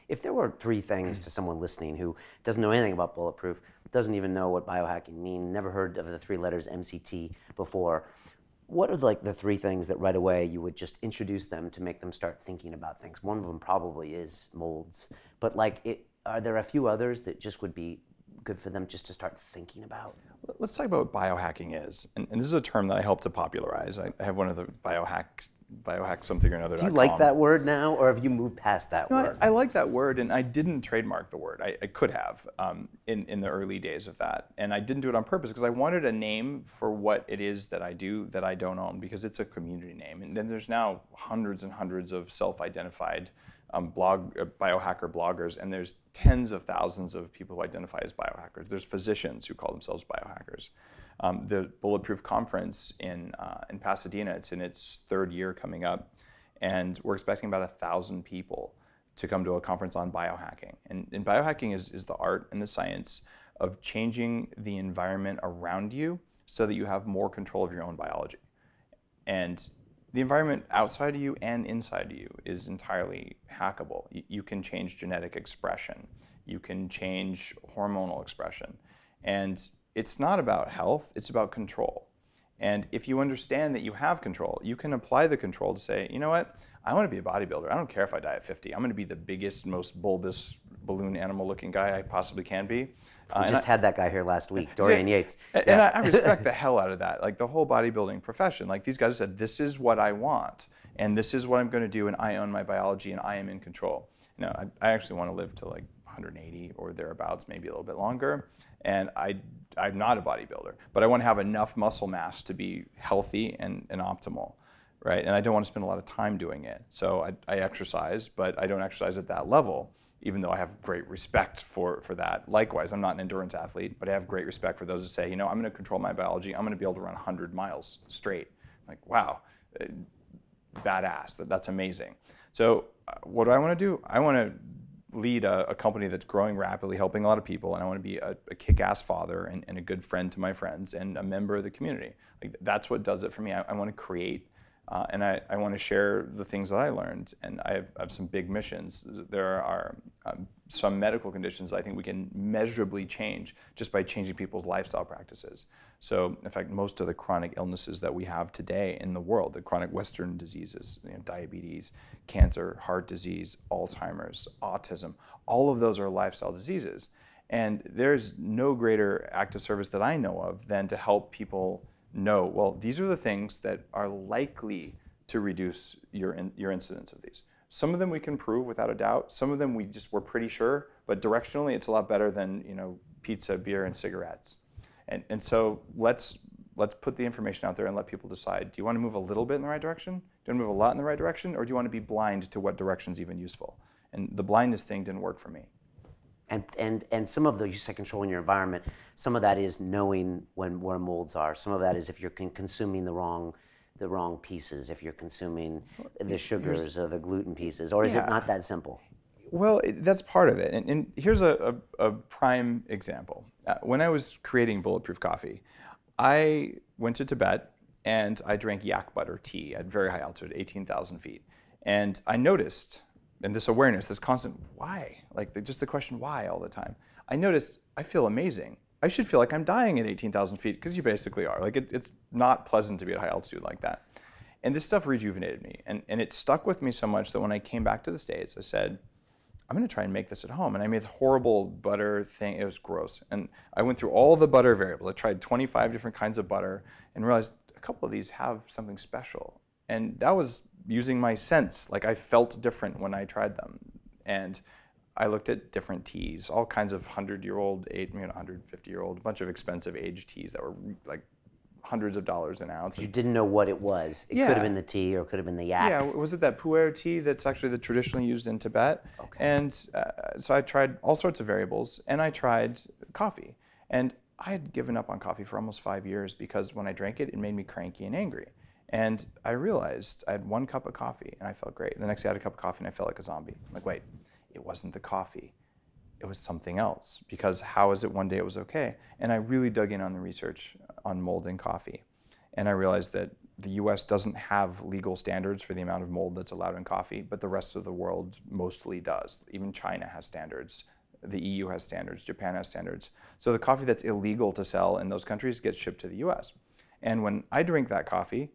If there were three things to someone listening who doesn't know anything about Bulletproof, doesn't even know what biohacking means, never heard of the three letters MCT before, what are like the three things that right away you would just introduce them to make them start thinking about things? One of them probably is molds, but like, are there a few others that just would be good for them just to start thinking about? Let's talk about what biohacking is. And this is a term that I helped to popularize. I have one of the biohack something or another. Do you like that word now, or have you moved past that word? I like that word, and I didn't trademark the word. I could have in the early days of that. And I didn't do it on purpose because I wanted a name for what it is that I do that I don't own, because it's a community name. And then there's now hundreds and hundreds of self-identified biohacker bloggers, and there's tens of thousands of people who identify as biohackers. There's physicians who call themselves biohackers. The Bulletproof conference in Pasadena, it's in its third year coming up, and we're expecting about 1,000 people to come to a conference on biohacking. And biohacking is the art and the science of changing the environment around you so that you have more control of your own biology. And the environment outside of you and inside of you is entirely hackable. You can change genetic expression. You can change hormonal expression. And it's not about health, it's about control. And if you understand that you have control, you can apply the control to say, you know what, I want to be a bodybuilder. I don't care if I die at 50. I'm going to be the biggest, most bulbous balloon animal looking guy I possibly can be. We just had that guy here last week, Dorian Yates. And I respect the hell out of that. Like the whole bodybuilding profession, like these guys said, this is what I want, and this is what I'm going to do, and I own my biology, and I am in control. You know, I actually want to live to like 180 or thereabouts, maybe a little bit longer. And I'm not a bodybuilder, but I want to have enough muscle mass to be healthy and optimal, right? And I don't want to spend a lot of time doing it. So I exercise, but I don't exercise at that level, even though I have great respect for that. Likewise, I'm not an endurance athlete, but I have great respect for those who say, you know, I'm going to control my biology. I'm going to be able to run 100 miles straight. Like, wow, badass. That's amazing. So what do I want to do? I want to lead a company that's growing rapidly, helping a lot of people, and I want to be a kick-ass father and a good friend to my friends and a member of the community. Like, that's what does it for me. I want to create, and I want to share the things that I learned, and I have some big missions. There are some medical conditions I think we can measurably change just by changing people's lifestyle practices. So, in fact, most of the chronic illnesses that we have today in the world, the chronic Western diseases, you know, diabetes, cancer, heart disease, Alzheimer's, autism, all of those are lifestyle diseases. And there's no greater act of service that I know of than to help people know, well, these are the things that are likely to reduce your incidence of these. Some of them we can prove without a doubt. Some of them we're pretty sure, but directionally it's a lot better than, you know, pizza, beer, and cigarettes. And so let's put the information out there and let people decide. Do you want to move a little bit in the right direction? Do you want to move a lot in the right direction? Or do you want to be blind to what direction is even useful? And the blindness thing didn't work for me. And some of those, you said controlling your environment, some of that is knowing where molds are. Some of that is if you're consuming the wrong pieces, if you're consuming the sugars or the gluten pieces, or is it not that simple? Well, that's part of it. And here's a prime example. When I was creating Bulletproof Coffee, I went to Tibet and I drank yak butter tea at very high altitude, 18,000 feet. And I noticed, and this awareness, this constant why, like just the question why all the time. I noticed I feel amazing. I should feel like I'm dying at 18,000 feet, because you basically are. Like it's not pleasant to be at high altitude like that. And this stuff rejuvenated me. And it stuck with me so much that when I came back to the States, I said, I'm going to try and make this at home. And I made this horrible butter thing. It was gross. And I went through all the butter variables. I tried 25 different kinds of butter and realized a couple of these have something special. And that was using my sense. Like I felt different when I tried them. And I looked at different teas, all kinds of 100-year-old, 150-year-old, a bunch of expensive aged teas that were like hundreds of dollars an ounce. You didn't know what it was. It could have been the tea or it could have been the yak. Yeah, was it that pu'er tea that's actually the traditionally used in Tibet? Okay. And so I tried all sorts of variables, and I tried coffee. And I had given up on coffee for almost 5 years because when I drank it, it made me cranky and angry. And I realized I had 1 cup of coffee and I felt great. And the next day I had a cup of coffee and I felt like a zombie. I'm like, wait, it wasn't the coffee. It was something else, because how is it one day it was okay? And I really dug in on the research on mold in coffee. And I realized that the US doesn't have legal standards for the amount of mold that's allowed in coffee, but the rest of the world mostly does. Even China has standards. The EU has standards. Japan has standards. So the coffee that's illegal to sell in those countries gets shipped to the US. And when I drink that coffee,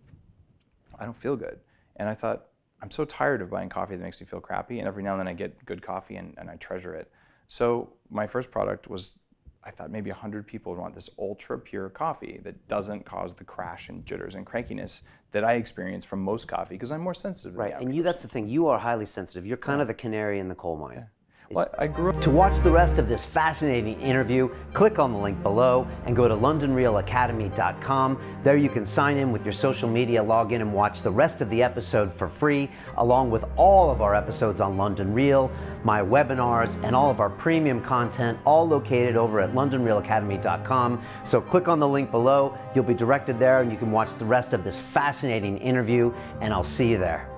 I don't feel good. And I thought, I'm so tired of buying coffee that makes me feel crappy. And every now and then I get good coffee and I treasure it. So my first product was, I thought maybe 100 people would want this ultra pure coffee that doesn't cause the crash and jitters and crankiness that I experience from most coffee because I'm more sensitive. Right, and that's the thing. You are highly sensitive. You're kind of the canary in the coal mine. Yeah. Well, I grew up. To watch the rest of this fascinating interview, click on the link below and go to LondonRealAcademy.com. There you can sign in with your social media, log in and watch the rest of the episode for free, along with all of our episodes on London Real, my webinars, and all of our premium content, all located over at LondonRealAcademy.com. So click on the link below, you'll be directed there and you can watch the rest of this fascinating interview, and I'll see you there.